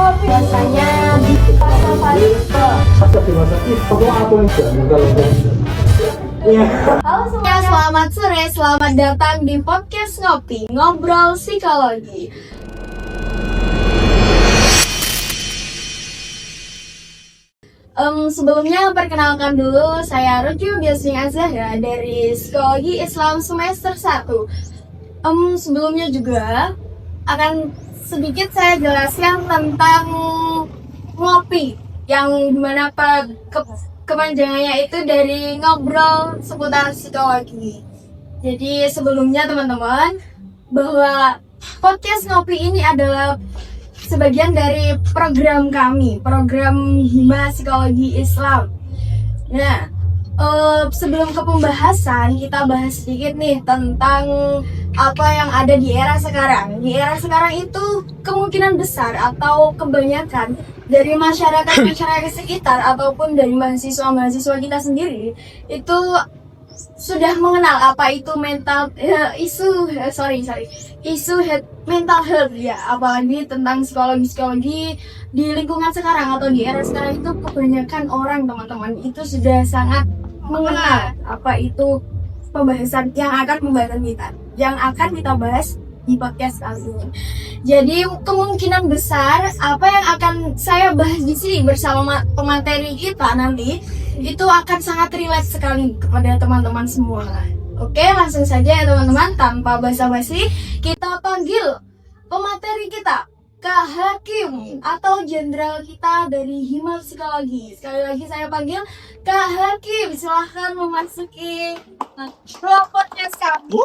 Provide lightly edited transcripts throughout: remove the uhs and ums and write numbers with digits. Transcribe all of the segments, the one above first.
kopi biasanya di pasar Palito. Halo semuanya, selamat sore, selamat datang di podcast Ngopi, Ngobrol Psikologi. Sebelumnya perkenalkan dulu, saya Ruki Biasing Azahra dari Psikologi Islam semester 1. Sebelumnya juga akan sedikit saya jelaskan tentang ngopi, yang dimana kepanjangannya itu dari ngobrol seputar psikologi. Jadi sebelumnya teman-teman, bahwa podcast ngopi ini adalah sebagian dari program kami, program Hima Psikologi Islam. Nah, sebelum ke pembahasan, kita bahas sedikit nih tentang apa yang ada di era sekarang. Di era sekarang itu kemungkinan besar atau kebanyakan dari masyarakat sekitar ataupun dari mahasiswa kita sendiri itu sudah mengenal apa itu isu mental health ya, apalagi tentang psikologi di lingkungan sekarang atau di era sekarang itu kebanyakan orang teman-teman itu sudah sangat mengenal apa itu pembahasan yang akan kita bahas di podcast kali ini. Jadi kemungkinan besar apa yang akan saya bahas di sini bersama pemateri kita nanti itu akan sangat relate sekali kepada teman-teman semua. Oke, langsung saja ya teman-teman, tanpa basa-basi kita panggil pemateri kita, Kak Hakim atau jenderal kita dari Hima Psikologi. Sekali lagi saya panggil Kak Hakim, silahkan memasuki podcast kami.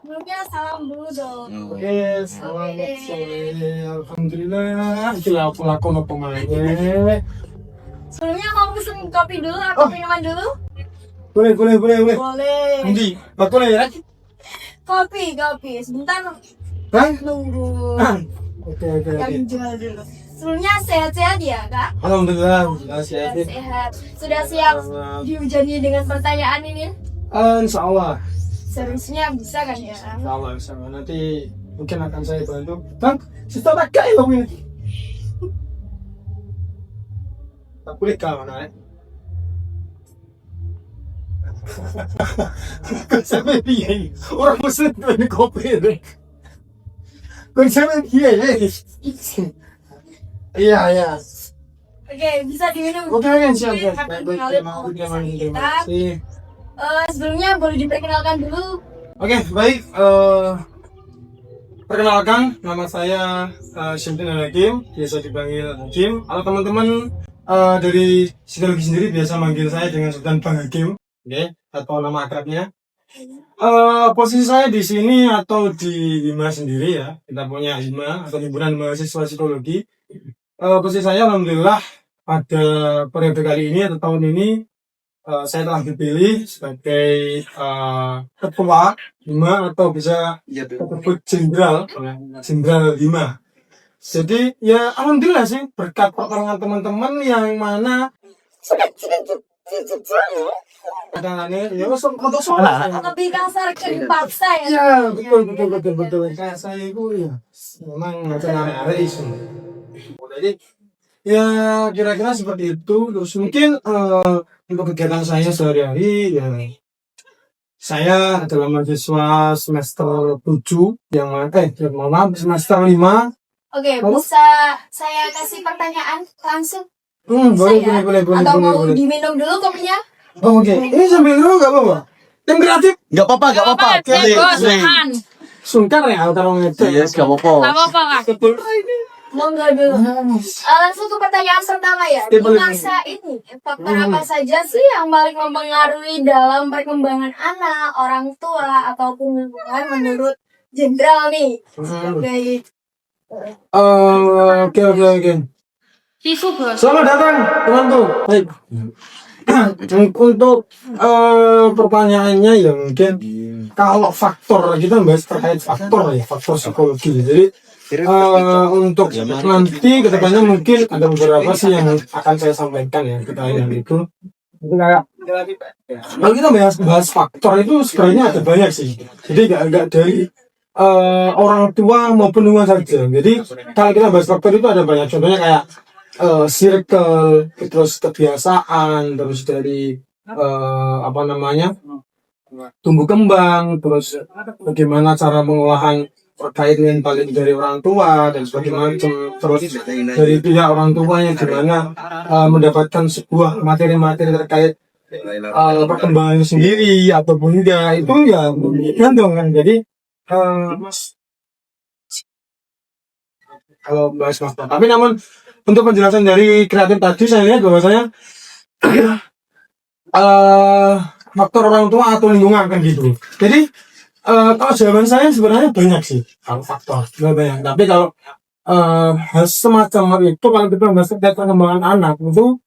Sebelumnya salam dulu dong. Oke, selamat sore. Alhamdulillah, kita lakukan pemainnya. Sebelumnya mau pesen kopi dulu atau minuman dulu? Boleh. Boleh. Nanti, boleh ya? Kopi. Sebentar. Hah? Nunggu. Oke. Yang jual dulu. Sebelumnya sehat-sehat ya, Kak? Alhamdulillah, sehat. Sehat. Sudah siap dihujani dengan pertanyaan ini? Insya Allah. Seriusnya bisa kan ya? Insya Allah. Nanti mungkin akan saya bantu. Bang, kita pakai loh ini. Tak boleh kau mana? Sampai dia orang muslim ini kopi ni. Kau sampai dia ni. Iya. Oke, bisa diminum. Oke, siap. Terima kasih. Sebelumnya boleh diperkenalkan dulu. Oke, baik. Perkenalkan, nama saya Syamdin Hakim, biasa dipanggil Hakim. Halo teman-teman, dari psikologi sendiri biasa manggil saya dengan sebutan Bang Hakim, atau nama akrabnya. Posisi saya di sini atau di Hima sendiri ya, kita punya Hima atau himpunan mahasiswa psikologi. Posisi saya alhamdulillah pada periode kali ini atau tahun ini saya telah dipilih sebagai ketua Hima atau bisa disebut jenderal Hima. Jadi ya alhamdulillah sih berkat pertolongan teman-teman yang mana Lebih kasar ke dipaksa ya? Ya betul. Kayak saya itu ya memang ada isu. Jadi ya kira-kira seperti itu. Terus mungkin untuk kegiatan saya sehari-hari ya, saya adalah mahasiswa semester 7 semester 5. Oke, bisa saya kasih pertanyaan langsung? Boleh. Atau mau diminum dulu kopinya? Oke. Ini sambil dulu gak apa-apa? Tim kreatif? Gak apa-apa. Sungkan ya kalau ngecek. Yes, gak apa-apa. Monggo dulu. Langsung ke pertanyaan pertama ya. Di masa ini, faktor apa saja sih yang paling mempengaruhi dalam perkembangan anak, orang tua, ataupun lingkungan menurut jenderal nih? Oke. Tisu bos. Selamat datang temanku. Baik. Untuk pertanyaannya ya mungkin kalau faktor kita bahas terkait faktor psikologi. Jadi untuk nanti kedepannya mungkin ada beberapa sih yang akan saya sampaikan ya terkait dengan itu. Kalau kita bahas faktor itu sebenarnya ada banyak sih. Jadi gak dari orang tua maupun lingkungan saja. Jadi kalau kita bahas faktor itu ada banyak contohnya kayak circle, terus kebiasaan, terus dari apa namanya tumbuh kembang, terus bagaimana cara pengolahan terkait mental itu dari orang tua dan sebagainya, terus dari pihak orang tuanya gimana mendapatkan sebuah materi-materi terkait perkembangannya sendiri ataupun enggak, itu ya gantung kan. Jadi mas kalau bahas master, tapi namun untuk penjelasan dari kreatif tadi saya lihat bahwasanya faktor orang tua atau lingkungan kan gitu. Jadi kalau jawaban saya sebenarnya banyak sih kalau faktor, nggak banyak. Tapi kalau hal semacam itu, kalau kita bahas terkait perkembangan anak itu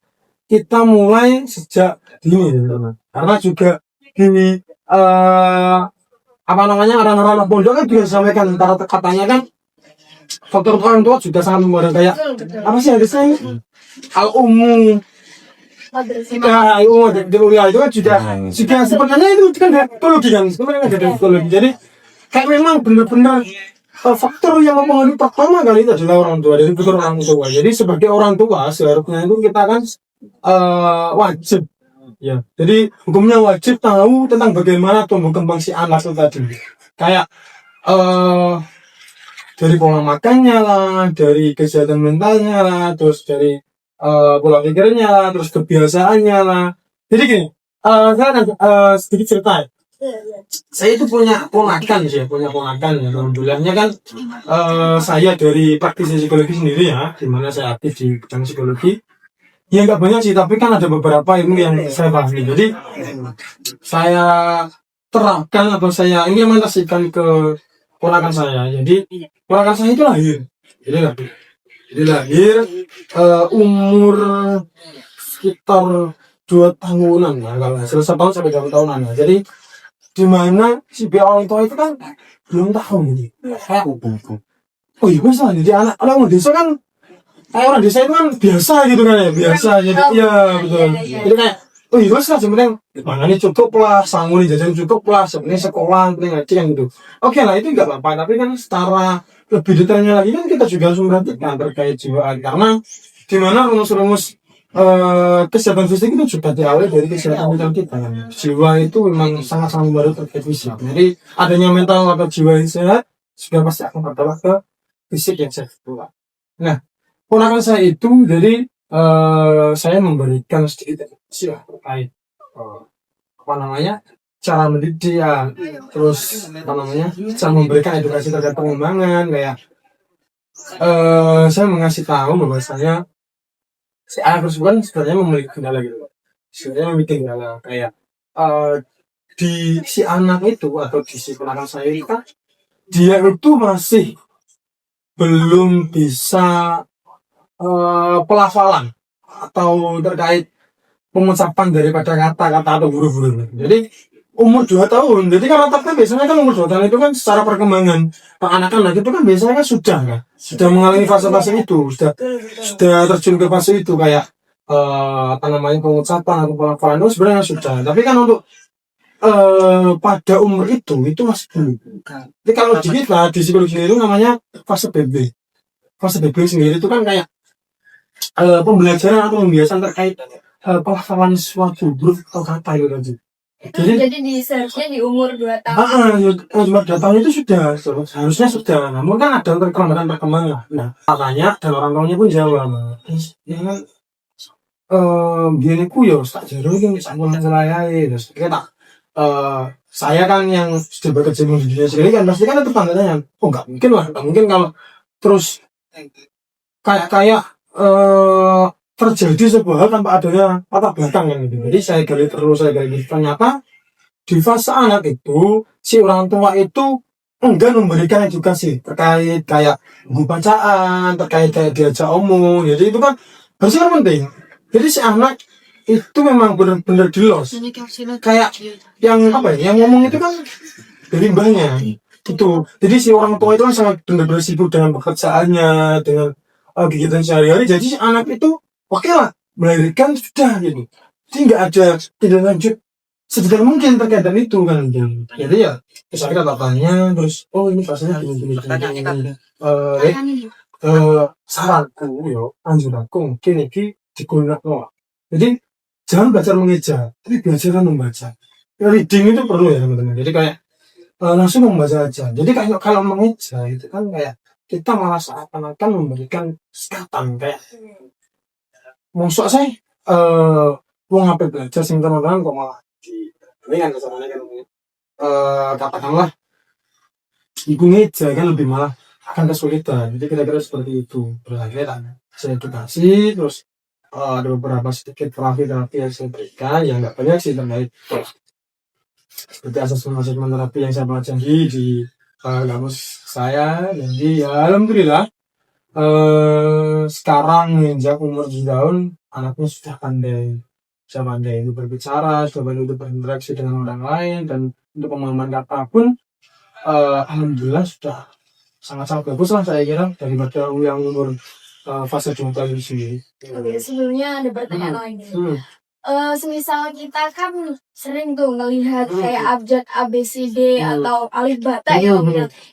kita mulai sejak dini, teman-teman. Karena juga di apa namanya orang-orang pondok kan juga disampaikan antara katanya kan faktor orang tua juga sangat mempengaruhi, kayak apa sih ada saya al umum ya di kuliah itu kan juga sebenarnya itu kan psikologi kan, sebenarnya ada psikologi. Jadi kayak memang benar-benar faktor yang mempengaruhi pertama kali itu adalah orang tua, dari faktor orang tua. Jadi sebagai orang tua seharusnya itu kita kan wajib ya, jadi hukumnya wajib tahu tentang bagaimana tumbuh kembang si anak itu tadi, kayak dari pola makannya lah, dari kesehatan mentalnya lah, terus dari pola pikirnya lah, terus kebiasaannya lah. Jadi gini, saya akan sedikit cerita. Saya itu punya ponakan sih, punya ponakan ya. Alhamdulillahnya kan saya dari praktisi psikologi sendiri ya, di mana saya aktif di bidang psikologi. Ya nggak banyak sih, tapi kan ada beberapa ilmu yang saya pahami. Jadi saya terapkan atau saya implementasikan ke ponakan saya. Jadi ponakan saya itu lahir. Jadi lahir umur sekitar 2 tahunan lah, kalau hasil 1 tahun sampai 2 tahunan lah. Jadi di mana si orang tua itu kan belum tahu nih. Kayak oh iya mas lah, jadi anak orang desa kan, kayak orang desa itu kan biasa gitu kan ya, biasa. Jadi iya betul. Jadi kayak oh iya mas lah, sebenarnya mana nih cukup lah, sanggup nih jajan cukup lah, sebenarnya sekolah penting ngaji kan gitu. Oke lah, itu nggak apa-apa, tapi kan secara lebih detailnya lagi kan kita juga harus memperhatikan terkait jiwa, karena di mana rumus-rumus kesehatan fisik itu juga diawali dari kesehatan mental kita. Jiwa itu memang sangat-sangat baru terkait fisik. Jadi adanya mental atau jiwa yang sehat juga pasti akan berdampak ke fisik yang sehat pula. Nah, ponakan saya itu jadi saya memberikan sedikit edukasi terkait apa namanya cara mendidik ya, terus apa namanya cara memberikan edukasi terkait pengembangan, kayak saya mengasih tahu bahwasanya si anak tersebut sebenarnya memiliki kendala gitu, sebenarnya memiliki kendala kayak di si anak itu atau di si ponakan saya itu kan dia itu masih belum bisa pelafalan atau terkait pengucapan daripada kata-kata atau huruf-huruf. Jadi umur 2 tahun, jadi kan rata-rata biasanya kan umur 2 tahun itu kan secara perkembangan anak-anak itu kan biasanya kan sudah mengalami fase-fase itu, sudah terjun ke fase itu, kayak apa namanya pengucapan atau pelafalan itu sebenarnya sudah. Tapi kan untuk pada umur itu masih belum. Jadi kalau di kita di psikologi itu namanya fase BB. Fase BB sendiri itu kan kayak pembelajaran atau pembiasaan terkait pelafalan suatu huruf atau kata itu tadi. Jadi di seharusnya di umur 2 tahun. Umur 2 tahun itu sudah harusnya sudah. Namun kan ada perkembangan. Nah, makanya dan orang tuanya pun jawab, ya kan biar aku ya tak jero iki sak masalah ae. Terus kita saya kan yang sudah bekerja di dunia sendiri kan pasti kan itu tandanya, oh nggak mungkin kalau terus kayak terjadi sebuah hal tanpa adanya latar belakang kan gitu. Jadi saya gali terus, ternyata di fase anak itu si orang tua itu enggak memberikan edukasi terkait kayak buku bacaan, terkait kayak diajak omong. Jadi itu kan harusnya penting. Jadi si anak itu memang benar-benar di los, kayak yang apa ya, yang ngomong itu kan dari mbahnya itu. Jadi si orang tua itu kan sangat benar-benar sibuk dengan pekerjaannya, dengan kegiatan sehari-hari. Jadi si anak itu oke lah melahirkan sudah gitu, jadi nggak ada tindak lanjut sedetail mungkin terkait dengan itu kan. Jadi ya terus akhirnya tak tanya, terus ini rasanya gini saranku yo anjuranku mungkin iki digunakan. Jadi jangan belajar mengeja, tapi belajar membaca. Reading itu perlu ya teman-teman. Jadi kayak langsung membaca aja. Jadi kayak kalau mengeja itu kan kayak kita malah seakan-akan memberikan sikatan kayak maksud saya wong apa belajar sing teman-teman kok malah ini kan kesannya kan katakanlah ibu ngeja kan lebih malah akan kesulitan. Jadi kira-kira seperti itu. Berakhirnya saya edukasi, terus ada beberapa sedikit terapi yang saya berikan yang nggak banyak sih terkait seperti asesmen terapi yang saya pelajari di kampus saya. Jadi ya alhamdulillah sekarang menginjak umur 7 tahun anaknya sudah pandai untuk berbicara, sudah pandai untuk berinteraksi dengan orang lain, dan untuk pemahaman kata pun alhamdulillah sudah sangat-sangat bagus lah saya kira daripada yang umur fase 2 tahun sendiri. Oke, sebelumnya ada pertanyaan lagi. Semisal kita kan sering tuh ngelihat kayak abjad ABCD atau alif bata ya,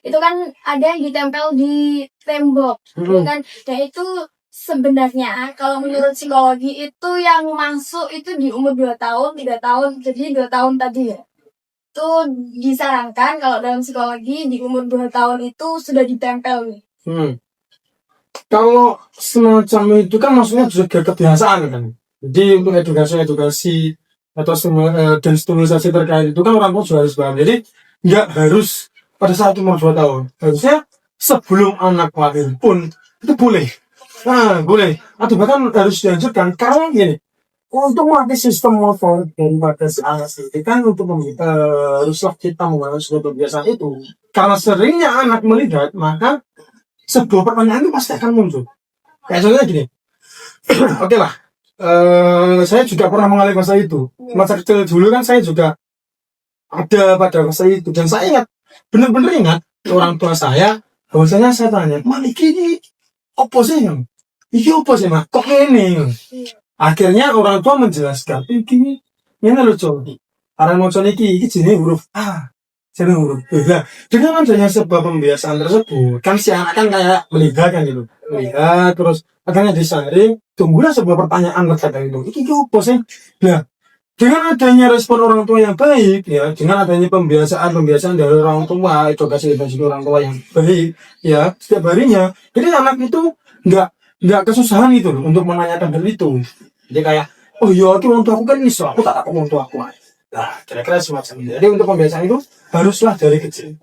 itu kan ada yang ditempel di tembok, ya kan? Dan itu sebenarnya kalau menurut psikologi itu yang masuk itu di umur 2 tahun, 3 tahun, jadi 2 tahun tadi ya. Itu disarankan kalau dalam psikologi di umur 2 tahun itu sudah ditempel nih. Kalau semacam itu kan maksudnya juga kebiasaan kan. Jadi untuk edukasi atau dan stimulasi terkait itu kan orang tua juga harus paham. Jadi nggak harus pada saat umur 2 tahun. Harusnya sebelum anak lahir pun itu boleh. Boleh. Atau bahkan harus dianjurkan karena gini. Untuk melatih sistem motor daripada si anak itu kan untuk haruslah kita membangun sebuah kebiasaan itu. Karena seringnya anak melihat, maka sebuah pertanyaan itu pasti akan muncul. Kayak contohnya gini. Oke lah. Saya juga pernah mengalami masa itu. Masa kecil dulu kan saya juga ada pada masa itu. Dan saya ingat, benar-benar ingat orang tua saya, bahwasanya saya tanya, ini apa sih yang? Iki apa sih mah? Kok ini? Akhirnya orang tua menjelaskan, ini lucu. Karena mau iki jenis huruf A. Jenis huruf B. Nah, dengan adanya sebuah pembiasaan tersebut, kan si anak kan kayak melihat kan gitu. Melihat, terus akhirnya disaring, tunggulah sebuah pertanyaan terkait itu. Iki apa sih? Nah, dengan adanya respon orang tua yang baik, ya, dengan adanya pembiasaan dari orang tua, edukasi orang tua yang baik, ya, setiap harinya, jadi anak itu nggak kesusahan itu loh untuk menanyakan hal itu. Jadi kayak, oh iya, orang tua aku kan iso, aku tak tahu orang tua aku. Nah, kira-kira semacam itu. Jadi untuk pembiasaan itu haruslah dari kecil.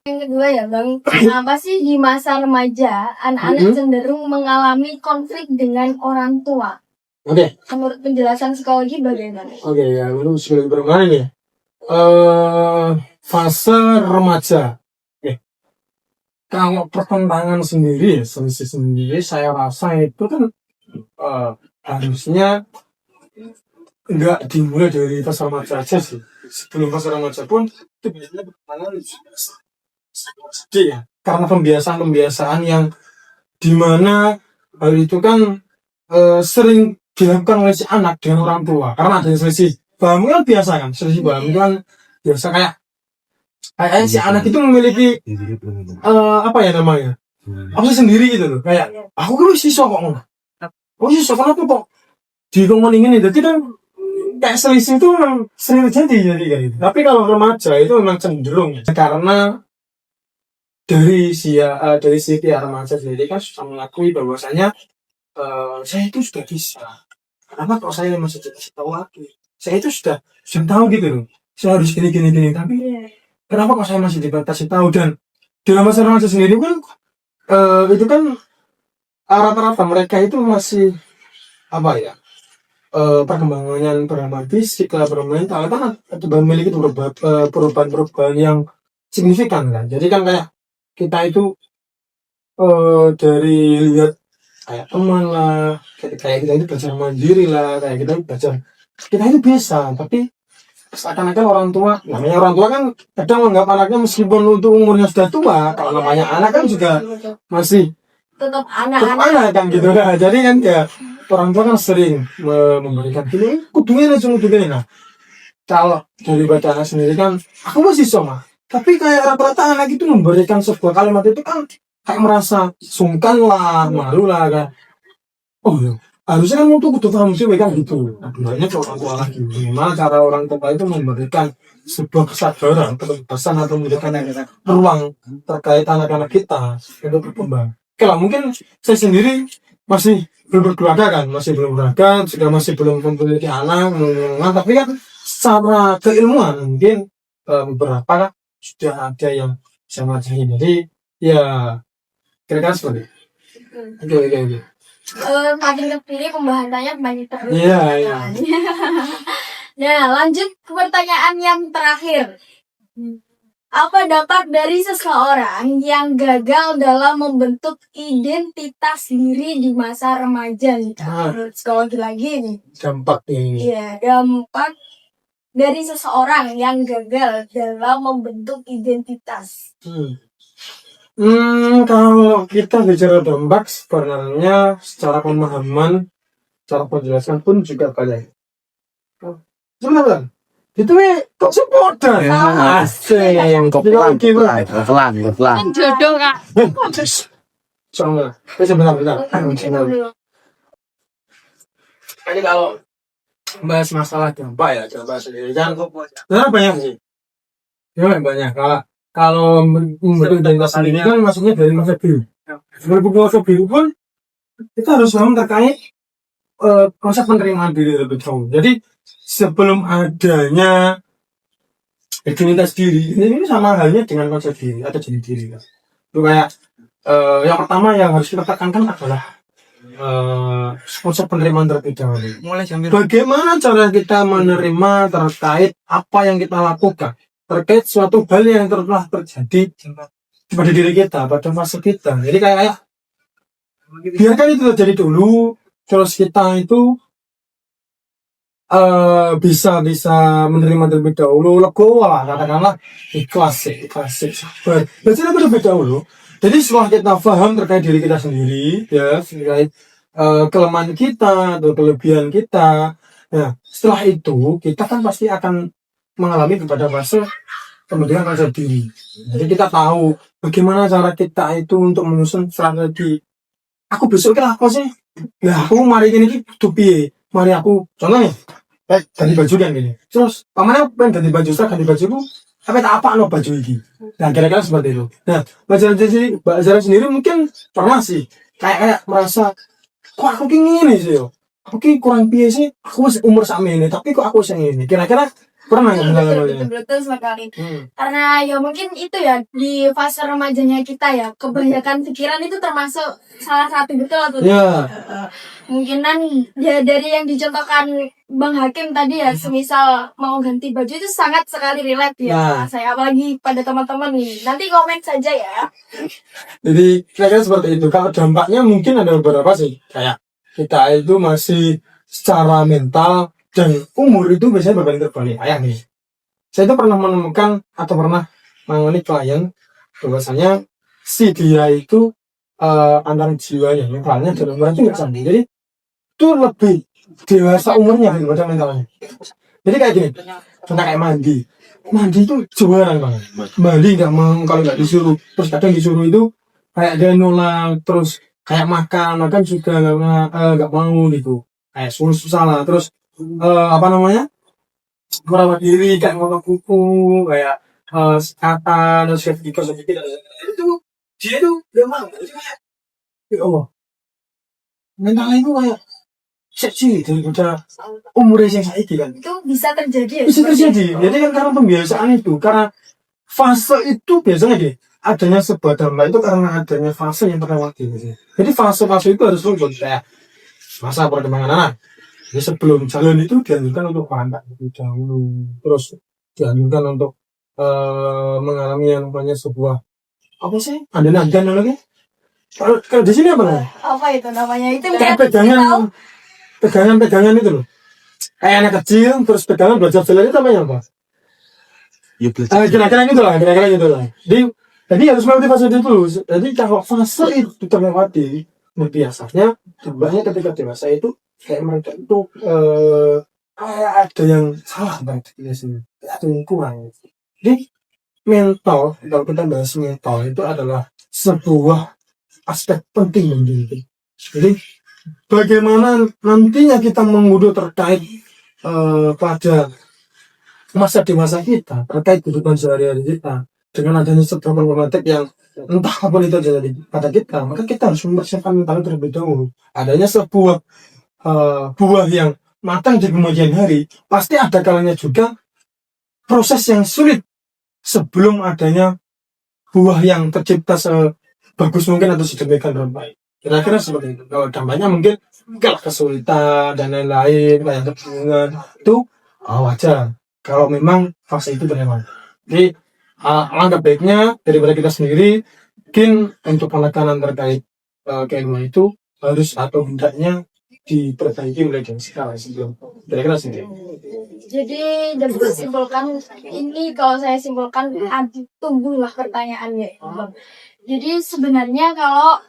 Yang kedua ya Bang, kenapa sih di masa remaja anak-anak cenderung mengalami konflik dengan orang tua? Oke. Menurut penjelasan psikologi bagaimana? Oke, ya menurut psikologi bagaimana nih? Fase remaja. Kalau pertentangan sendiri, selisih sendiri, saya rasa itu kan harusnya nggak dimulai dari fase remaja aja sih. Sebelum fase remaja pun itu biasanya pertentangan sedih ya. Karena pembiasaan yang dimana hal itu kan sering dilakukan oleh si anak dengan orang tua. Karena ada selisih paham kan biasa kan, selisih paham itu kan biasa kayak si anak itu memiliki apa ya namanya, apa sendiri gitu loh. Kayak aku kan siswa kok ngono. Oh siswa kenapa kok dikomongin itu kan kayak selisih itu memang sering terjadi jadi kayak gitu. Tapi kalau remaja itu memang cenderung karena dari si remaja sendiri kan sudah mengakui bahwasanya saya itu sudah bisa. Kenapa kok saya masih dikasih tahu lagi? Saya itu sudah tahu gitu loh. Saya harus gini. Tapi kenapa kok saya masih dibatasi tahu? Dan dalam masa remaja sendiri kan itu kan rata-rata mereka itu masih apa ya? Perkembangannya bermain fisik lah, bermain mental kan memiliki perubahan yang signifikan kan. Jadi kan kayak kita itu dari lihat kayak teman lah, kayak kita itu belajar mandiri lah, kayak kita belajar kita itu bisa. Tapi seakan-akan orang tua, namanya orang tua kan kadang menganggap anaknya meskipun untuk umurnya sudah tua, kalau namanya anak kan juga masih tetap anak kan gitu kan. Jadi kan ya orang tua kan sering memberikan gini, kudunya lah. kalau daripada anak sendiri kan aku masih sama, tapi kayak rata-rata anak itu memberikan sebuah kalimat itu kan kayak merasa sungkan lah, malu lah kan. Oh ya, harusnya kan untuk kudu paham sih kan gitu. Nah, banyak orang tua lagi gimana cara orang tua itu memberikan sebuah kesadaran, kebebasan atau memberikan ruang terkait anak-anak kita untuk berkembang. Kalau mungkin saya sendiri masih belum berkeluarga kan, masih belum berkeluarga, juga masih belum memiliki anak, tapi kan secara keilmuan mungkin beberapa sudah ada yang sama saya. Jadi ya kira-kira seperti itu. Oke. Makin kepilih pembahasannya banyak terus. Iya, iya. Nah, lanjut ke pertanyaan yang terakhir. Apa dampak dari seseorang yang gagal dalam membentuk identitas diri di masa remaja nih? Menurut psikologi lagi nih. Dampaknya ini. Iya, dampak dari seseorang yang gagal dalam membentuk identitas. Kalau kita bicara dampak sebenarnya secara pemahaman, cara penjelasan pun juga banyak. Sebenarnya itu kok supporter asik Pelan. Kan jodoh kak. soalnya sebentar ini kalau bahas masalah dampak ya coba sendiri kan sebenarnya banyak sih banyak kalau membentuk identitas sendiri kan maksudnya dari masa biru masa biru pun kita harus paham terkait konsep penerimaan diri terlebih dahulu. Jadi sebelum adanya identitas diri ini sama halnya dengan konsep diri atau jati diri kan. Itu kayak yang pertama yang harus kita tekankan adalah konsep penerimaan terlebih dahulu. Bagaimana cara kita menerima terkait apa yang kita lakukan, terkait suatu hal yang telah terjadi pada diri kita, pada masa kita. Jadi kayak biarkan itu terjadi dulu. Terus kita itu bisa menerima terlebih dahulu, legowo lah katakanlah ikhlas sabar. Belajar terlebih dahulu. Jadi setelah kita paham terkait diri kita sendiri, ya terkait kelemahan kita atau kelebihan kita, nah setelah itu kita kan pasti akan mengalami kepada fase pembentukan konsep diri. Jadi kita tahu bagaimana cara kita itu untuk menyusun strategi. Aku besoknya apa sih? Nah, aku mari ini tuh piye? Mari aku contohnya ganti baju kan gini. Terus pamannya pengen ganti baju, setelah ganti bajuku, tak apa no baju ini. Nah, kira-kira seperti itu. Nah, Mbak Zara sendiri mungkin pernah sih kayak merasa kok aku gini sih yo. Aku kurang piye sih? Aku umur sama ini, tapi kok aku ini. Kira-kira pernah nggak mengalami? Betul sekali. Karena ya mungkin itu ya di fase remajanya kita ya kebanyakan pikiran itu termasuk salah satu betul atau mungkinan ya dari yang dicontohkan Bang Hakim tadi ya semisal mau ganti baju itu sangat sekali relate ya saya apalagi pada teman-teman nih nanti komen saja ya. Jadi kira-kira seperti itu. Kalau dampaknya mungkin ada beberapa sih kayak kita itu masih secara mental dan umur itu biasanya berbanding terbalik. Kayak nih, saya itu pernah menemukan atau pernah mengalami klien bahwasanya si dia itu antara jiwanya, mentalnya dan umurnya itu nggak sama. Jadi itu lebih dewasa umurnya daripada mentalnya. Jadi kayak gini, contoh kayak mandi itu juara banget. Mandi nggak mau kalau nggak disuruh, terus kadang disuruh itu kayak dia nolak, terus kayak makan juga nggak mau gitu, kayak susah lah. Terus merawat diri kayak ngomong kuku kayak sekatan terus sedikit itu dia itu gak mau. Jadi kayak ya Allah mentalnya itu kayak seksi daripada umurnya yang saya kan Itu bisa terjadi ya? bisa terjadi. Jadi kan karena pembiasaan itu, karena fase itu biasanya deh adanya sebuah dampak itu karena adanya fase yang terlewati. Jadi fase-fase itu harus muncul kayak masa perkembangan anak. Jadi sebelum jalan itu dianjurkan untuk kontak lebih dahulu, terus dianjurkan untuk mengalami yang namanya sebuah apa sih? Ada nadan lagi? Kalau di sini apa namanya? Apa itu namanya? Itu kayak pegangan itu loh. Kayak anak kecil terus pegangan belajar jalan itu namanya apa? Ya belajar. Kira-kira gitu lah. Jadi harus melewati fase itu dulu. Jadi kalau fase itu terlewati, biasanya sebenarnya ketika dewasa itu kayak mereka itu ada yang salah banget di sini, ada yang kurang. Jadi mental, kalau kita bahas mental itu adalah sebuah aspek penting menjadi. Jadi bagaimana nantinya kita mengudu terkait pada masa dewasa kita, terkait kehidupan sehari-hari kita, dengan adanya sebuah problematik yang entah apa itu terjadi pada kita, maka kita harus mempersiapkan mental terlebih dahulu. Adanya sebuah buah yang matang di kemudian hari, pasti ada kalanya juga proses yang sulit sebelum adanya buah yang tercipta sebagus mungkin atau sedemikian baik. Kira-kira seperti itu. Kalau dampaknya mungkin kesulitan dan lain-lain, kayak kebingungan, itu wajar. Kalau memang fase itu berhemat. Jadi alangkah baiknya daripada kita sendiri, mungkin untuk penekanan terkait keilmuan itu harus atau hendaknya diperbaiki mulai dari sekarang sebelum kira-kira sendiri. Jadi dan simpulkan ini, kalau saya simpulkan tunggulah pertanyaannya. Jadi sebenarnya kalau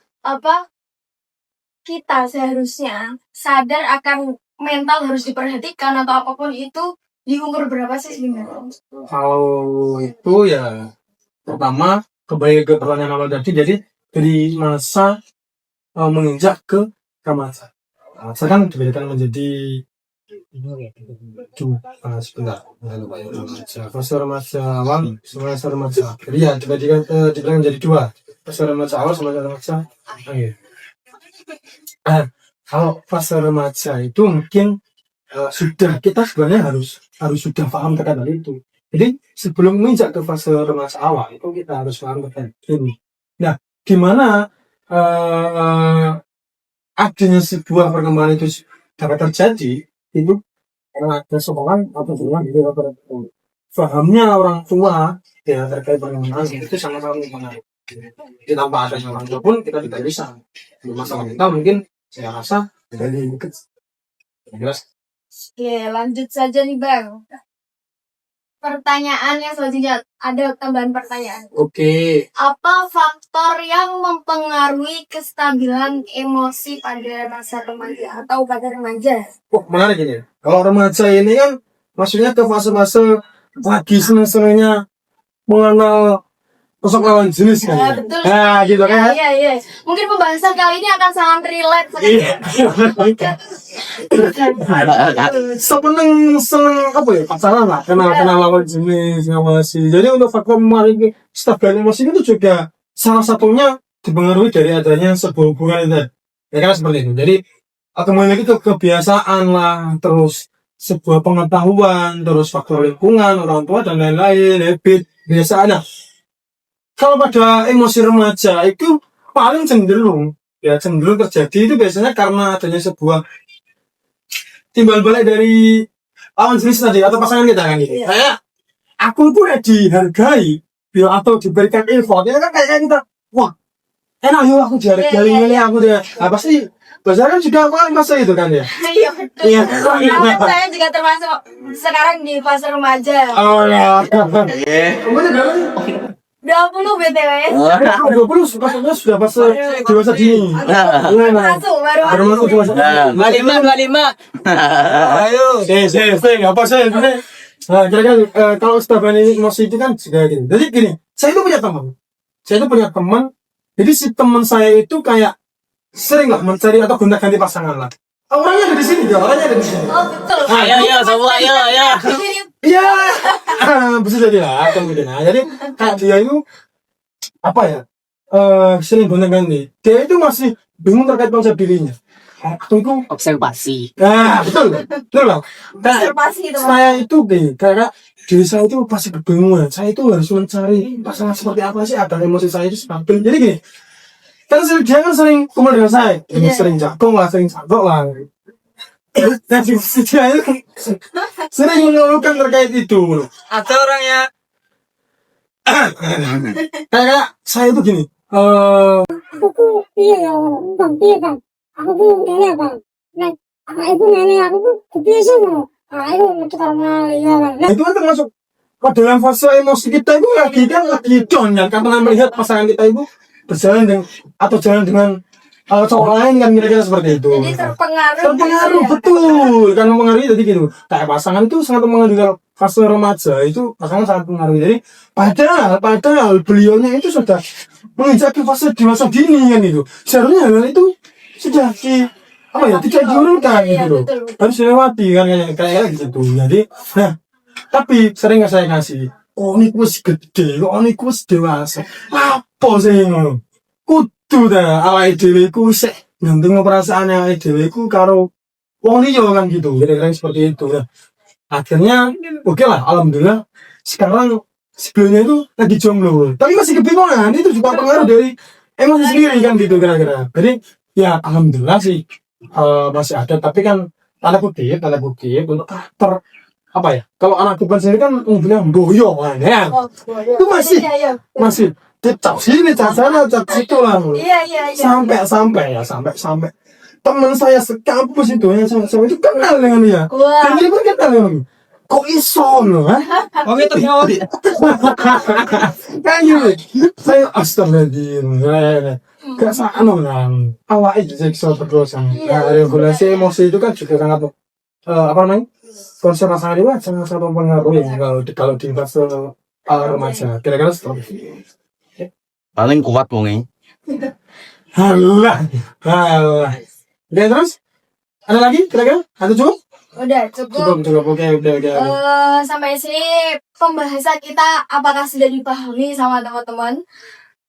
kita seharusnya sadar akan mental harus diperhatikan atau apapun itu di umur berapa sih sebenarnya? Kalau itu ya pertama kembali ke pertanyaan awal tadi, jadi dari masa menginjak ke remaja. Sekarang dibedakan menjadi sebentar, fase remaja awal sama fase remaja akhir. Ya, dibedakan menjadi dua, fase remaja awal sama fase remaja akhir. Kalau fase remaja itu mungkin kita sebenarnya harus sudah paham terkait hal itu. Jadi sebelum menginjak ke fase remaja awal itu kita harus paham terkait ini. Nah, gimana adanya sebuah perkembangan itu dapat terjadi itu karena ada sokongan atau dorongan dari orang tua. Fahamnya orang tua ya terkait perkembangan itu sangat-sangat mempengaruhi. Jadi tanpa adanya orang tua pun kita tidak bisa. Masalah kita mungkin saya rasa dari kecil. Jelas. Oke, lanjut saja nih Bang. Pertanyaan yang selanjutnya, ada tambahan pertanyaan. Oke. Apa faktor yang mempengaruhi kestabilan emosi pada masa remaja atau pada remaja? Menarik ini. Kalau remaja ini kan maksudnya ke fase-fase lagi seneng-senengnya mengenal sosok lawan jenis kan. Ya, betul. Nah, gitu kan. Iya. Mungkin pembahasan kali ini akan sangat relate sekali. Seneng apa ya, pacaran lah, kenal lawan jenis, ngawasi. Jadi untuk faktor mempengaruhi stabilan emosi itu juga salah satunya dipengaruhi dari adanya sebuah hubungan itu. Ya kan seperti itu. Jadi kemudian itu kebiasaan lah, terus sebuah pengetahuan, terus faktor lingkungan, orang tua dan lain-lain, habit, biasanya. Kalau pada emosi remaja itu paling cenderung terjadi itu biasanya karena adanya sebuah timbal balik dari lawan jenis tadi atau pasangan kita kan gitu. Kayak aku tuh dihargai atau diberikan effort ya kan, kayak kita wah enak yuk aku dihargai ini aku dia pasti bahasa kan juga paling masa itu kan ya. Iya betul. Saya juga termasuk sekarang di fase remaja. Oh ya. Umurnya berapa sih? 20 BTW. 20 sudah fase dewasa dini. Masuk baru masuk dewasa. 25. Ayo. Apa saya ini? Nah, kira-kira kalau stabilan emosi itu kan juga gini. Jadi gini, saya itu punya teman. Jadi si teman saya itu kayak sering lah mencari atau gonta-ganti pasangan lah. Orangnya ada di sini, orangnya ada di sini. Oh betul. Ayo semua ayo. Iya, bisa jadi lah, mungkin. Jadi kayak dia itu apa ya? Sering gonta-ganti. Dia itu masih bingung terkait konsep dirinya. Aku itu Observasi. betul lah. Observasi itu. Saya itu kayak diri saya itu pasti kebingungan. Saya itu harus mencari pasangan seperti apa sih agar emosi saya itu stabil. Jadi gini, dia kan sering kumpul dengan saya, sering jagung lah, sering sagok lah. Dan dia itu sering mengeluhkan terkait itu. Ada orangnya kayak saya itu gini. Aku iya kan. Aku tuh nenek kan. Nah, itu nenek aku tuh kebiasa loh. Itu terkenal ya kan. Nah, itu kan termasuk dalam fase emosi kita itu lagi down ya, karena melihat pasangan kita itu berjalan dengan cowok lain kan kira-kira seperti itu. Jadi terpengaruh. Terpengaruh gitu ya. betul kan mempengaruhi jadi gitu. Kayak pasangan itu sangat mempengaruhi kalau fase remaja itu pasangan sangat mempengaruhi. Jadi padahal beliaunya itu sudah menginjak ke fase dewasa dini kan itu. Seharusnya hal itu sudah tidak diurungkan Iya, gitu loh. betul. Harus dilewati kan kayak gitu. Jadi tapi sering saya kasih ini wis gede, ini wis dewasa. Apa sih ngono? Kudu dah awake dhewe ku sik ngantung perasaane awake dhewe ku karo wong liya kan gitu. Kira-kira seperti itu ya. Akhirnya oke lah, alhamdulillah sekarang sebelumnya itu lagi jomblo. Tapi masih kebingungan, itu juga pengaruh dari emosi sendiri kan gitu kira-kira. Jadi ya alhamdulillah sih masih ada, tapi kan tanda kutip untuk karakter apa ya? Kalau anak Tuban sendiri kan bilang boyo kan ya. Oh, boleh. Itu masih Iya. masih cap sini, cap sana, cap situ lah. Iya. Sampai teman saya sekampus itu yang sama itu kenal dengan dia. Wah. Dan dia pun kenal dengan kok iso loh, ha? Oh gitu ya. Kan gitu. Saya astagfirullahaladzim. Gak sama kan. Awalnya disiksa terus kan. Nah, regulasi emosi itu kan juga sangat konsep pasangan itu sangat mempengaruhi kalau di fase remaja. Kira-kira seperti itu. Paling kuat wonge. Halah. Oke, terus ada lagi kira-kira? Ada cukup? Udah cukup. Cukup. Oke. Sampai sini pembahasan kita apakah sudah dipahami sama teman-teman?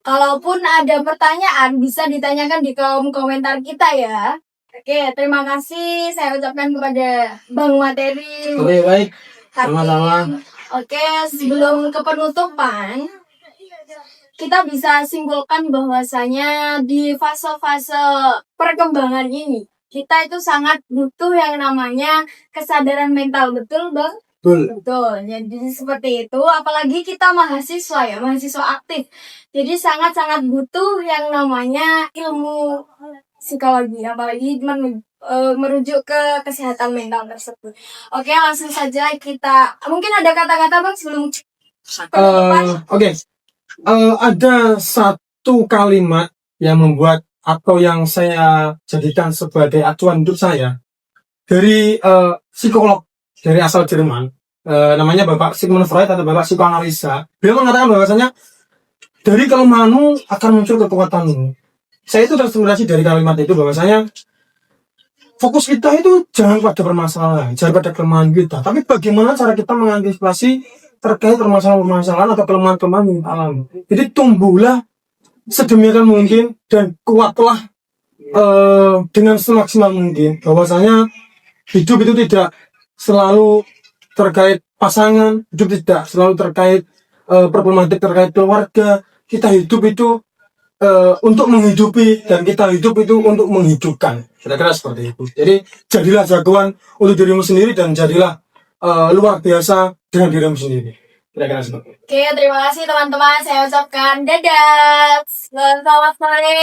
Kalaupun ada pertanyaan bisa ditanyakan di kolom komentar kita ya. Oke, terima kasih saya ucapkan kepada Bang Materi. Oke, baik. Hakim. Sama-sama. Oke, sebelum ke penutupan, kita bisa simpulkan bahwasanya di fase-fase perkembangan ini kita itu sangat butuh yang namanya kesadaran mental, betul Bang? Betul. Jadi seperti itu, apalagi kita mahasiswa aktif. Jadi sangat-sangat butuh yang namanya ilmu psikologi, apalagi merujuk ke kesehatan mental tersebut. Oke, langsung saja kita. Mungkin ada kata-kata Bang sebelum penutupan? Oke. Ada satu kalimat yang membuat atau yang saya jadikan sebagai acuan hidup saya dari psikolog dari asal Jerman, namanya Bapak Sigmund Freud atau Bapak psikoanalisa. Beliau mengatakan bahwasanya dari kelemahanmu akan muncul kekuatanmu. Saya itu terinspirasi dari kalimat itu bahwasanya fokus kita itu jangan pada permasalahan, jangan pada kelemahan kita, tapi bagaimana cara kita mengantisipasi terkait permasalahan atau kelemahan-kelemahan yang kita alami. Jadi tumbuhlah sedemikian mungkin dan kuatlah dengan semaksimal mungkin. Bahwasanya hidup itu tidak selalu terkait pasangan, hidup tidak selalu terkait problematik terkait keluarga. Kita hidup itu untuk menghidupi dan kita hidup itu untuk menghidupkan. Kira-kira seperti itu. Jadi jadilah jagoan untuk dirimu sendiri dan jadilah luar biasa dengan dirimu sendiri. Kira-kira seperti itu. Oke, terima kasih teman-teman. Saya ucapkan dadah. Selamat sore.